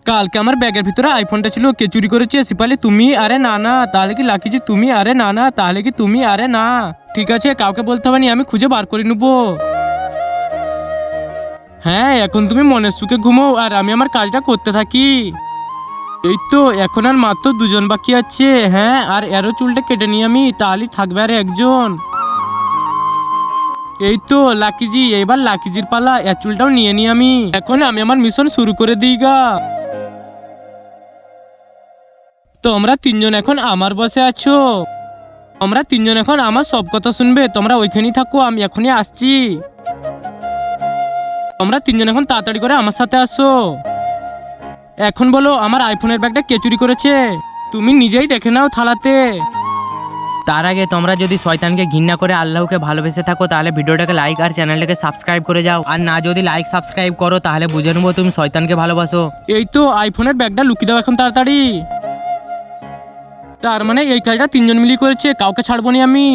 কালকে আমার ব্যাগের ভিতরে আইফোনটা ছিল, কে চুরি করেছে? সিপালি তুমি? আরে না না, তাহলে কি লাকিজি তুমি? আরে না না, তাহলে কি তুমি? আরে না, ঠিক আছে, কাউকে বলতে হবে না, আমি খুঁজে বার করে নেবো। হ্যাঁ, এখন তুমি মনের সুখে ঘুমো আর আমি আমার কাজটা করতে থাকি। এই তো এখন আর মাত্র দুজন বাকি আছে। হ্যাঁ, আর এরও চুলটা কেটে নিই আমি, তাহলেই থাকবে আর একজন। এই তো লাকিজি, এবার লাকিজির পালা, এর চুলটাও নিয়ে নিই আমি। এখন আমি আমার মিশন শুরু করে দিই গা। তোমরা তিনজন এখন আমার বসে আছো, তোমরা তিনজন এখন আমার সব কথা শুনবে। তোমরা ওইখানেই থাকো, আমি এখনই আসছি। তোমরা তিনজন এখন তাড়াতাড়ি করে আমার সাথে আসো। এখন বলো, আমার আইফোনের ব্যাগটা কে চুরি করেছে? তুমি নিজেই দেখে নাও থালাতে। তার আগে তোমরা যদি শয়তানকে ঘৃণা করে আল্লাহকে ভালোবেসে থাকো তাহলে ভিডিওটাকে লাইক আর চ্যানেলটাকে সাবস্ক্রাইব করে যাও। আর না যদি লাইক সাবস্ক্রাইব করো তাহলে বুঝে নেবো তুমি শয়তানকে ভালোবাসো। এই তো আইফোনের ব্যাগটা লুকিয়ে দাও এখন তাড়াতাড়ি। তার মানে এই কাজটা তিনজন মিলিয়ে করেছে, কাউকে ছাড়বো না আমি।